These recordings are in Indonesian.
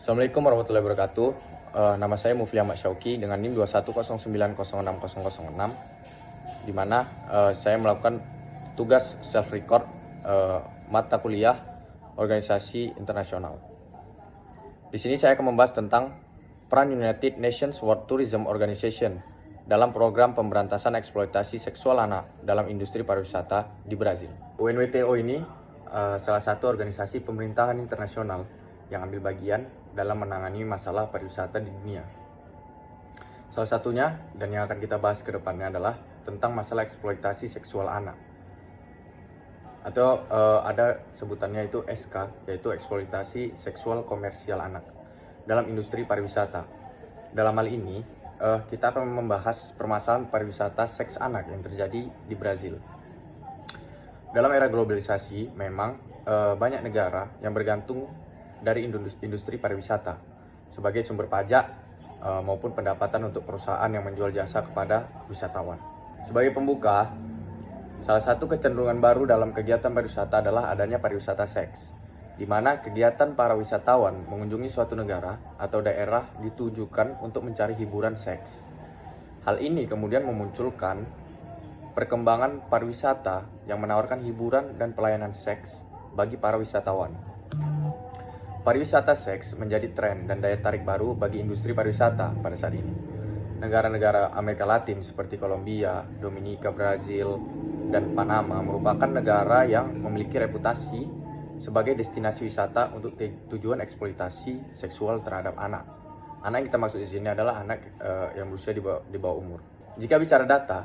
Assalamualaikum warahmatullahi wabarakatuh. Nama saya Mufli Ahmad Syauki dengan NIM 210906006, di mana saya melakukan tugas self-record mata kuliah organisasi internasional. Di sini saya akan membahas tentang peran United Nations World Tourism Organization dalam program pemberantasan eksploitasi seksual anak dalam industri pariwisata di Brazil. UNWTO ini salah satu organisasi pemerintahan internasional yang ambil bagian dalam menangani masalah pariwisata di dunia. Salah satunya, dan yang akan kita bahas ke depannya adalah tentang masalah eksploitasi seksual anak. Atau ada sebutannya itu SK, yaitu eksploitasi seksual komersial anak dalam industri pariwisata. Dalam hal ini, kita akan membahas permasalahan pariwisata seks anak yang terjadi di Brazil. Dalam era globalisasi, memang banyak negara yang bergantung dari industri pariwisata sebagai sumber pajak maupun pendapatan untuk perusahaan yang menjual jasa kepada wisatawan. Sebagai pembuka, salah satu kecenderungan baru dalam kegiatan pariwisata adalah adanya pariwisata seks, di mana kegiatan para wisatawan mengunjungi suatu negara atau daerah ditujukan untuk mencari hiburan seks. Hal ini kemudian memunculkan perkembangan pariwisata yang menawarkan hiburan dan pelayanan seks bagi para wisatawan. Pariwisata seks menjadi tren dan daya tarik baru bagi industri pariwisata pada saat ini. Negara-negara Amerika Latin seperti Kolombia, Dominika, Brazil, dan Panama merupakan negara yang memiliki reputasi sebagai destinasi wisata untuk tujuan eksploitasi seksual terhadap anak. Anak yang kita maksud di sini adalah anak yang berusia di bawah umur. Jika bicara data,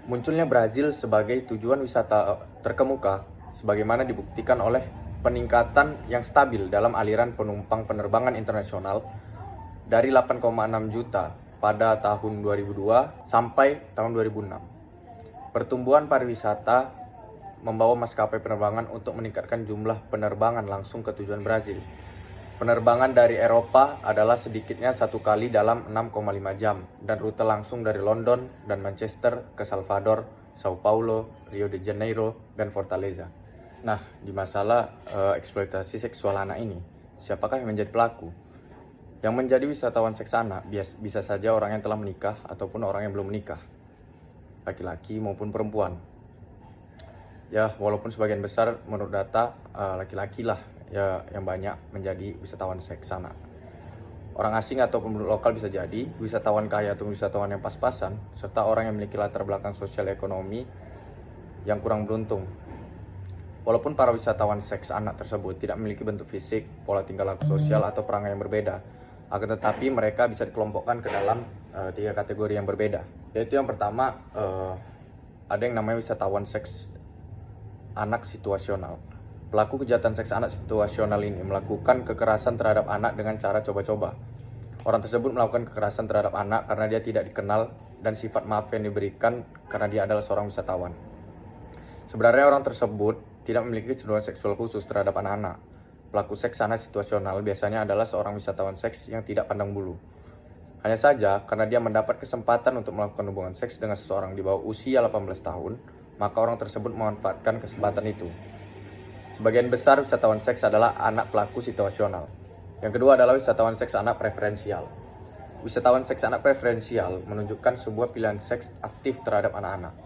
munculnya Brazil sebagai tujuan wisata terkemuka sebagaimana dibuktikan oleh peningkatan yang stabil dalam aliran penumpang penerbangan internasional dari 8,6 juta pada tahun 2002 sampai tahun 2006. Pertumbuhan pariwisata membawa maskapai penerbangan untuk meningkatkan jumlah penerbangan langsung ke tujuan Brazil. Penerbangan dari Eropa adalah sedikitnya satu kali dalam 6,5 jam dan rute langsung dari London dan Manchester ke Salvador, Sao Paulo, Rio de Janeiro, dan Fortaleza. Nah, di masalah eksploitasi seksual anak ini, siapakah yang menjadi pelaku? Yang menjadi wisatawan seks anak bisa saja orang yang telah menikah ataupun orang yang belum menikah, laki-laki maupun perempuan. Ya, walaupun sebagian besar menurut data laki-laki lah ya yang banyak menjadi wisatawan seks anak. Orang asing atau penduduk lokal bisa jadi, wisatawan kaya atau wisatawan yang pas-pasan, serta orang yang memiliki latar belakang sosial ekonomi yang kurang beruntung. Walaupun para wisatawan seks anak tersebut tidak memiliki bentuk fisik, pola tingkah laku sosial, atau perangai yang berbeda, akan tetapi mereka bisa dikelompokkan ke dalam 3 kategori yang berbeda. Yaitu yang pertama, ada yang namanya wisatawan seks anak situasional. Pelaku kejahatan seks anak situasional ini melakukan kekerasan terhadap anak dengan cara coba-coba. Orang tersebut melakukan kekerasan terhadap anak karena dia tidak dikenal dan sifat maaf yang diberikan karena dia adalah seorang wisatawan. Sebenarnya orang tersebut tidak memiliki kecenderungan seksual khusus terhadap anak-anak. Pelaku seks anak situasional biasanya adalah seorang wisatawan seks yang tidak pandang bulu. Hanya saja, karena dia mendapat kesempatan untuk melakukan hubungan seks dengan seseorang di bawah usia 18 tahun, maka orang tersebut memanfaatkan kesempatan itu. Sebagian besar wisatawan seks adalah anak pelaku situasional. Yang kedua adalah wisatawan seks anak preferensial. Wisatawan seks anak preferensial menunjukkan sebuah pilihan seks aktif terhadap anak-anak.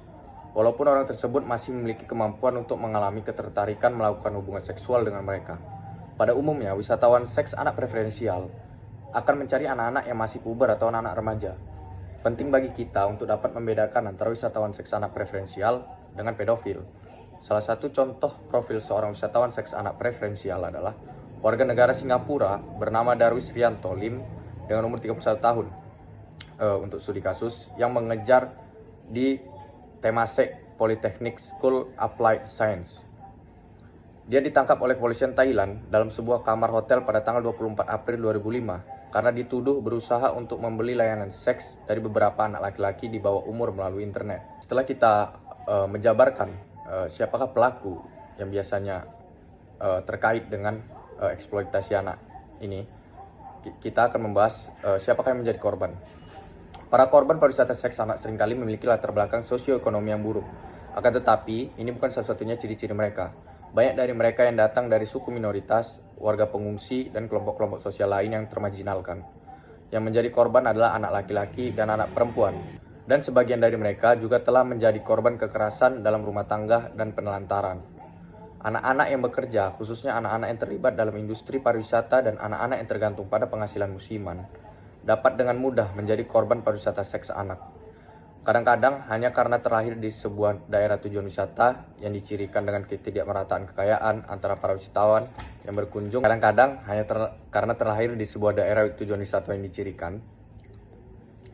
Walaupun orang tersebut masih memiliki kemampuan untuk mengalami ketertarikan melakukan hubungan seksual dengan mereka. Pada umumnya, wisatawan seks anak preferensial akan mencari anak-anak yang masih puber atau anak-anak remaja. Penting bagi kita untuk dapat membedakan antara wisatawan seks anak preferensial dengan pedofil. Salah satu contoh profil seorang wisatawan seks anak preferensial adalah warga negara Singapura bernama Darwis Rianto Lim dengan umur 31 tahun untuk studi kasus yang mengejar di Temasek Polytechnic School Applied Science. Dia ditangkap oleh kepolisian Thailand dalam sebuah kamar hotel pada tanggal 24 April 2005 karena dituduh berusaha untuk membeli layanan seks dari beberapa anak laki-laki di bawah umur melalui internet. Setelah kita menjabarkan siapakah pelaku yang biasanya terkait dengan eksploitasi anak ini, kita akan membahas siapakah yang menjadi korban. Para korban pariwisata seks anak seringkali memiliki latar belakang sosioekonomi yang buruk. Akan tetapi, ini bukan salah satunya ciri-ciri mereka. Banyak dari mereka yang datang dari suku minoritas, warga pengungsi, dan kelompok-kelompok sosial lain yang termarginalkan. Yang menjadi korban adalah anak laki-laki dan anak perempuan. Dan sebagian dari mereka juga telah menjadi korban kekerasan dalam rumah tangga dan penelantaran. Anak-anak yang bekerja, khususnya anak-anak yang terlibat dalam industri pariwisata dan anak-anak yang tergantung pada penghasilan musiman, dapat dengan mudah menjadi korban pariwisata seks anak. Kadang-kadang hanya karena terlahir di sebuah daerah tujuan wisata yang dicirikan dengan ketidakmerataan kekayaan antara para wisatawan yang berkunjung. Kadang-kadang hanya karena terlahir di sebuah daerah tujuan wisata yang dicirikan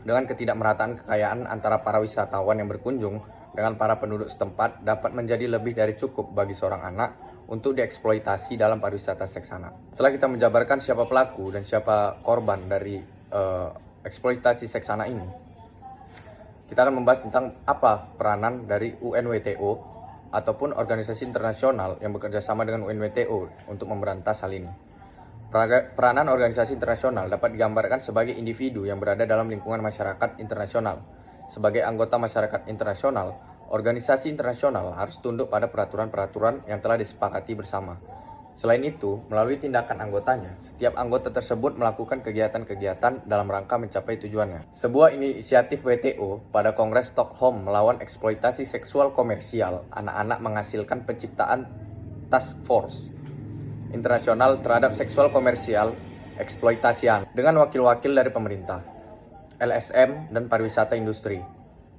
dengan ketidakmerataan kekayaan antara para wisatawan yang berkunjung dengan para penduduk setempat dapat menjadi lebih dari cukup bagi seorang anak untuk dieksploitasi dalam pariwisata seks anak. Setelah kita menjabarkan siapa pelaku dan siapa korban dari eksploitasi seks anak ini, kita akan membahas tentang apa peranan dari UNWTO ataupun organisasi internasional yang bekerja sama dengan UNWTO untuk memberantas hal ini. Peranan organisasi internasional dapat digambarkan sebagai individu yang berada dalam lingkungan masyarakat internasional. Sebagai anggota masyarakat internasional, organisasi internasional harus tunduk pada peraturan-peraturan yang telah disepakati bersama. Selain itu, melalui tindakan anggotanya, setiap anggota tersebut melakukan kegiatan-kegiatan dalam rangka mencapai tujuannya. Sebuah inisiatif WTO pada Kongres Stockholm melawan eksploitasi seksual komersial anak-anak menghasilkan penciptaan Task Force Internasional terhadap seksual komersial eksploitasi anak dengan wakil-wakil dari pemerintah, LSM, dan pariwisata industri.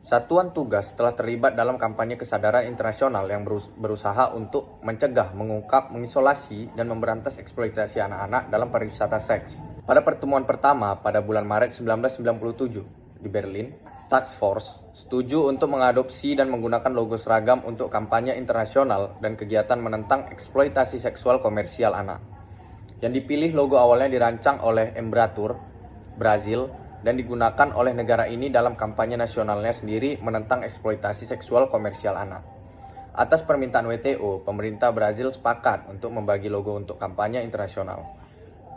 Satuan tugas telah terlibat dalam kampanye kesadaran internasional yang berusaha untuk mencegah, mengungkap, mengisolasi, dan memberantas eksploitasi anak-anak dalam pariwisata seks. Pada pertemuan pertama pada bulan Maret 1997 di Berlin, Task Force setuju untuk mengadopsi dan menggunakan logo seragam untuk kampanye internasional dan kegiatan menentang eksploitasi seksual komersial anak. Yang dipilih logo awalnya dirancang oleh Embratur, Brazil, dan digunakan oleh negara ini dalam kampanye nasionalnya sendiri menentang eksploitasi seksual komersial anak. Atas permintaan WTO, pemerintah Brazil sepakat untuk membagi logo untuk kampanye internasional.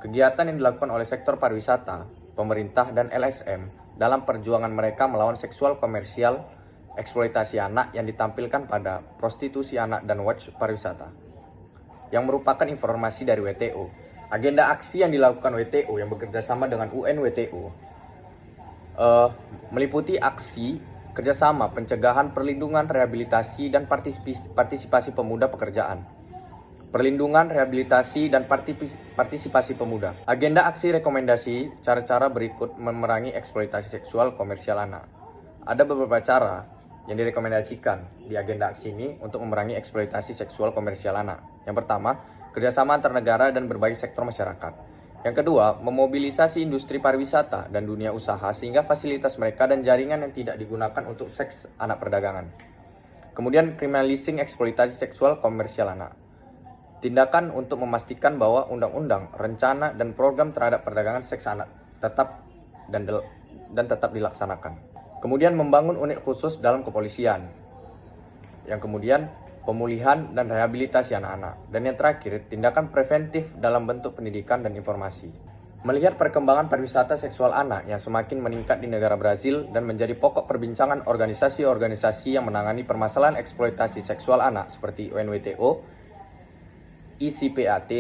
Kegiatan yang dilakukan oleh sektor pariwisata, pemerintah, dan LSM dalam perjuangan mereka melawan seksual komersial eksploitasi anak yang ditampilkan pada prostitusi anak dan watch pariwisata, yang merupakan informasi dari WTO. Agenda aksi yang dilakukan WTO yang bekerjasama dengan UNWTO meliputi aksi kerjasama pencegahan, perlindungan, rehabilitasi, dan partisipasi pemuda pekerjaan. Perlindungan, rehabilitasi, dan partisipasi pemuda. Agenda aksi rekomendasi cara-cara berikut memerangi eksploitasi seksual komersial anak. Ada beberapa cara yang direkomendasikan di agenda aksi ini untuk memerangi eksploitasi seksual komersial anak. Yang pertama, kerjasama antar negara dan berbagai sektor masyarakat. Yang kedua, memobilisasi industri pariwisata dan dunia usaha sehingga fasilitas mereka dan jaringan yang tidak digunakan untuk seks anak perdagangan. Kemudian, criminalizing eksploitasi seksual komersial anak. Tindakan untuk memastikan bahwa undang-undang, rencana, dan program terhadap perdagangan seks anak tetap dilaksanakan. Kemudian, membangun unit khusus dalam kepolisian. Yang kemudian, pemulihan dan rehabilitasi anak-anak. Dan yang terakhir, tindakan preventif dalam bentuk pendidikan dan informasi. Melihat perkembangan pariwisata seksual anak yang semakin meningkat di negara Brazil dan menjadi pokok perbincangan organisasi-organisasi yang menangani permasalahan eksploitasi seksual anak seperti UNWTO, ICPAT,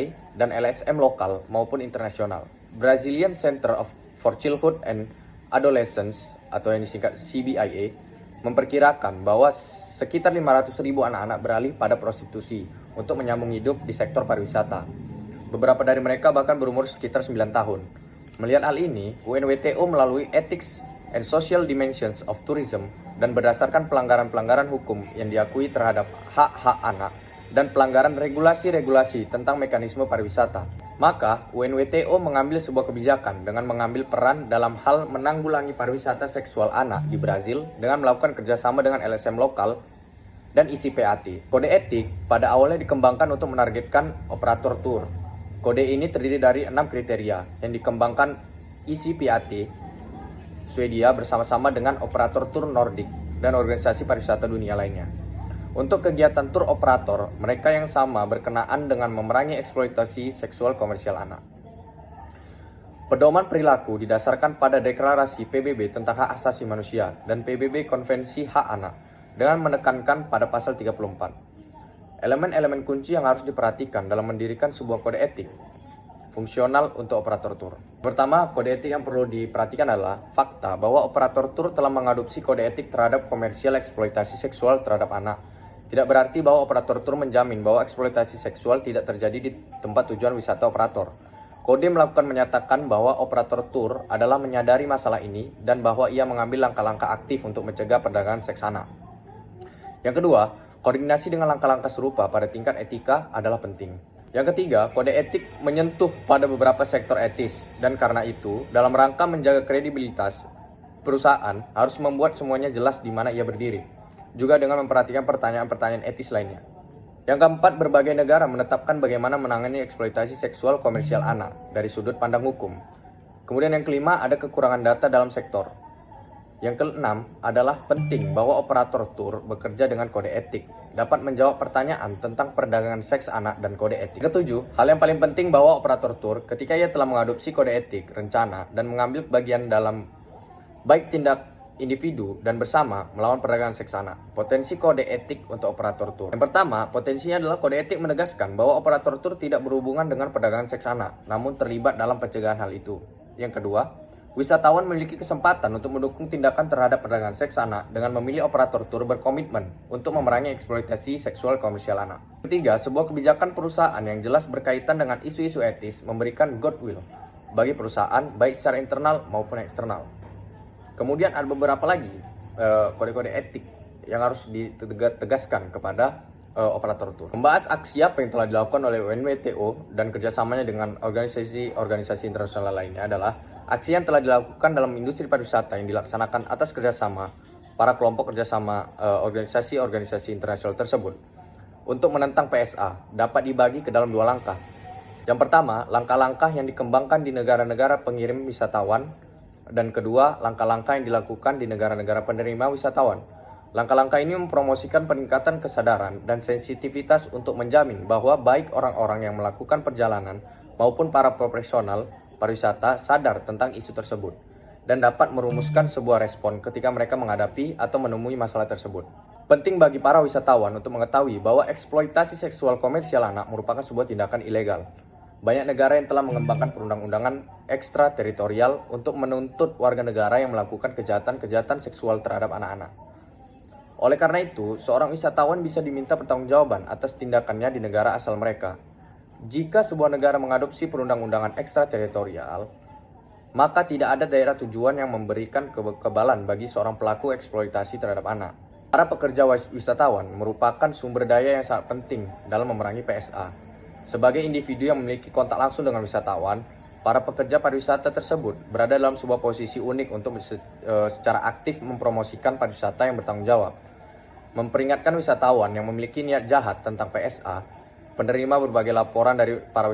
dan LSM lokal maupun internasional. Brazilian Center for Childhood and Adolescence atau yang disingkat CBIA memperkirakan bahwa sekitar 500.000 anak-anak beralih pada prostitusi untuk menyambung hidup di sektor pariwisata. Beberapa dari mereka bahkan berumur sekitar 9 tahun. Melihat hal ini, UNWTO melalui Ethics and Social Dimensions of Tourism dan berdasarkan pelanggaran-pelanggaran hukum yang diakui terhadap hak-hak anak dan pelanggaran regulasi-regulasi tentang mekanisme pariwisata, maka UNWTO mengambil sebuah kebijakan dengan mengambil peran dalam hal menanggulangi pariwisata seksual anak di Brazil dengan melakukan kerjasama dengan LSM lokal dan ICPAT. Kode etik pada awalnya dikembangkan untuk menargetkan operator tour. Kode ini terdiri dari 6 kriteria yang dikembangkan ICPAT Swedia bersama-sama dengan operator tour Nordic dan organisasi pariwisata dunia lainnya. Untuk kegiatan tur operator, mereka yang sama berkenaan dengan memerangi eksploitasi seksual komersial anak. Pedoman perilaku didasarkan pada Deklarasi PBB tentang Hak Asasi Manusia dan PBB Konvensi Hak Anak dengan menekankan pada pasal 34. Elemen-elemen kunci yang harus diperhatikan dalam mendirikan sebuah kode etik. fungsional untuk operator tur. Pertama, kode etik yang perlu diperhatikan adalah fakta bahwa operator tur telah mengadopsi kode etik terhadap komersial eksploitasi seksual terhadap anak. Tidak berarti bahwa operator tur menjamin bahwa eksploitasi seksual tidak terjadi di tempat tujuan wisata operator. Kode melakukan menyatakan bahwa operator tur adalah menyadari masalah ini dan bahwa ia mengambil langkah-langkah aktif untuk mencegah perdagangan seks anak. Yang kedua, koordinasi dengan langkah-langkah serupa pada tingkat etika adalah penting. Yang ketiga, kode etik menyentuh pada beberapa sektor etis dan karena itu, dalam rangka menjaga kredibilitas, perusahaan harus membuat semuanya jelas di mana ia berdiri, juga dengan memperhatikan pertanyaan-pertanyaan etis lainnya. Yang keempat, berbagai negara menetapkan bagaimana menangani eksploitasi seksual komersial anak dari sudut pandang hukum. Kemudian yang kelima, ada kekurangan data dalam sektor. Yang keenam adalah penting bahwa operator tur bekerja dengan kode etik, dapat menjawab pertanyaan tentang perdagangan seks anak dan kode etik. Ketujuh, hal yang paling penting bahwa operator tur ketika ia telah mengadopsi kode etik, rencana, dan mengambil bagian dalam baik tindak individu dan bersama melawan perdagangan seks anak. Potensi kode etik untuk operator tur. Yang pertama, potensinya adalah kode etik menegaskan bahwa operator tur tidak berhubungan dengan perdagangan seks anak, namun terlibat dalam pencegahan hal itu. Yang kedua, wisatawan memiliki kesempatan untuk mendukung tindakan terhadap perdagangan seks anak dengan memilih operator tur berkomitmen untuk memerangi eksploitasi seksual komersial anak. Ketiga, sebuah kebijakan perusahaan yang jelas berkaitan dengan isu-isu etis memberikan goodwill bagi perusahaan baik secara internal maupun eksternal. Kemudian ada beberapa lagi kode-kode etik yang harus ditegaskan kepada operator tur. Membahas aksi apa yang telah dilakukan oleh UNWTO dan kerjasamanya dengan organisasi internasional lainnya adalah aksi yang telah dilakukan dalam industri pariwisata yang dilaksanakan atas kerjasama para kelompok kerjasama organisasi-organisasi internasional tersebut untuk menentang PSA dapat dibagi ke dalam dua langkah. Yang pertama, langkah-langkah yang dikembangkan di negara-negara pengirim wisatawan dan kedua, langkah-langkah yang dilakukan di negara-negara penerima wisatawan. Langkah-langkah ini mempromosikan peningkatan kesadaran dan sensitivitas untuk menjamin bahwa baik orang-orang yang melakukan perjalanan maupun para profesional pariwisata sadar tentang isu tersebut dan dapat merumuskan sebuah respon ketika mereka menghadapi atau menemui masalah tersebut. Penting bagi para wisatawan untuk mengetahui bahwa eksploitasi seksual komersial anak merupakan sebuah tindakan ilegal. Banyak negara yang telah mengembangkan perundang-undangan ekstrateritorial untuk menuntut warga negara yang melakukan kejahatan-kejahatan seksual terhadap anak-anak. Oleh karena itu, seorang wisatawan bisa diminta pertanggungjawaban atas tindakannya di negara asal mereka. Jika sebuah negara mengadopsi perundang-undangan ekstrateritorial, maka tidak ada daerah tujuan yang memberikan kekebalan bagi seorang pelaku eksploitasi terhadap anak. Para pekerja wisatawan merupakan sumber daya yang sangat penting dalam memerangi PSA. Sebagai individu yang memiliki kontak langsung dengan wisatawan, para pekerja pariwisata tersebut berada dalam sebuah posisi unik untuk secara aktif mempromosikan pariwisata yang bertanggung jawab, memperingatkan wisatawan yang memiliki niat jahat tentang PSA, penerima berbagai laporan dari para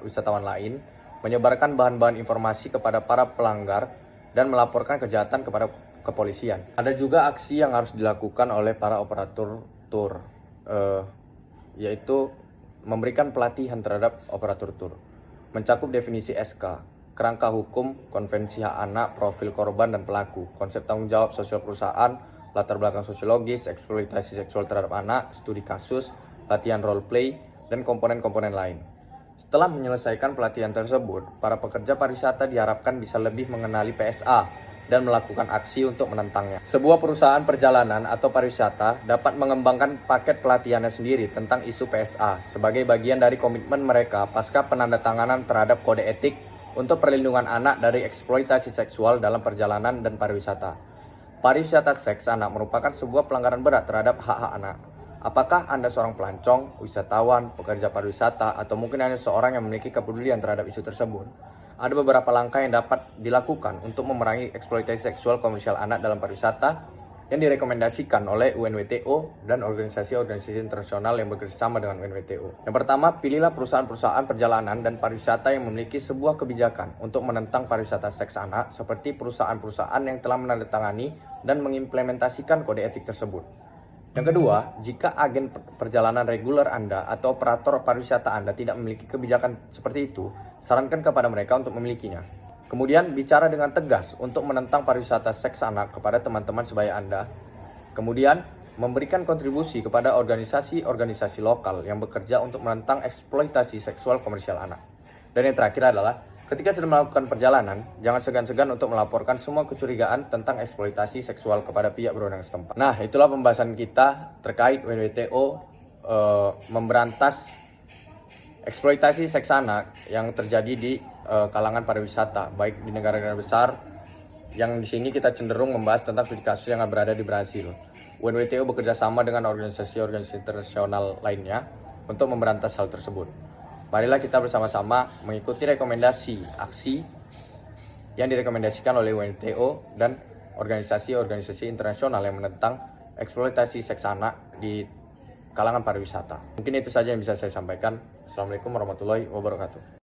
wisatawan lain, menyebarkan bahan-bahan informasi kepada para pelanggar, dan melaporkan kejahatan kepada kepolisian. Ada juga aksi yang harus dilakukan oleh para operator tur, yaitu memberikan pelatihan terhadap operator tur, mencakup definisi SK, kerangka hukum, konvensi hak anak, profil korban dan pelaku, konsep tanggung jawab sosial perusahaan, latar belakang sosiologis, eksploitasi seksual terhadap anak, studi kasus, latihan role play, dan komponen-komponen lain. Setelah menyelesaikan pelatihan tersebut, para pekerja pariwisata diharapkan bisa lebih mengenali PSA dan melakukan aksi untuk menentangnya. Sebuah perusahaan perjalanan atau pariwisata dapat mengembangkan paket pelatihannya sendiri tentang isu PSA sebagai bagian dari komitmen mereka pasca penandatanganan terhadap kode etik untuk perlindungan anak dari eksploitasi seksual dalam perjalanan dan pariwisata. Pariwisata seks anak merupakan sebuah pelanggaran berat terhadap hak-hak anak. Apakah Anda seorang pelancong, wisatawan, pekerja pariwisata, atau mungkin hanya seorang yang memiliki kepedulian terhadap isu tersebut? Ada beberapa langkah yang dapat dilakukan untuk memerangi eksploitasi seksual komersial anak dalam pariwisata yang direkomendasikan oleh UNWTO dan organisasi-organisasi internasional yang bekerjasama dengan UNWTO. Yang pertama, pilihlah perusahaan-perusahaan perjalanan dan pariwisata yang memiliki sebuah kebijakan untuk menentang pariwisata seks anak seperti perusahaan-perusahaan yang telah menandatangani dan mengimplementasikan kode etik tersebut. Yang kedua, jika agen perjalanan reguler Anda atau operator pariwisata Anda tidak memiliki kebijakan seperti itu, sarankan kepada mereka untuk memilikinya. Kemudian, bicara dengan tegas untuk menentang pariwisata seks anak kepada teman-teman sebaya Anda. Kemudian, memberikan kontribusi kepada organisasi-organisasi lokal yang bekerja untuk menentang eksploitasi seksual komersial anak. Dan yang terakhir adalah, ketika sedang melakukan perjalanan, jangan segan-segan untuk melaporkan semua kecurigaan tentang eksploitasi seksual kepada pihak berwenang setempat. Nah, itulah pembahasan kita terkait UNWTO memberantas eksploitasi seks anak yang terjadi di kalangan pariwisata, baik di negara-negara besar, yang di sini kita cenderung membahas tentang studi kasus yang berada di Brasil. UNWTO bekerja sama dengan organisasi-organisasi internasional lainnya untuk memberantas hal tersebut. Marilah kita bersama-sama mengikuti rekomendasi aksi yang direkomendasikan oleh UNWTO dan organisasi-organisasi internasional yang menentang eksploitasi seks anak di kalangan pariwisata. Mungkin itu saja yang bisa saya sampaikan. Assalamualaikum warahmatullahi wabarakatuh.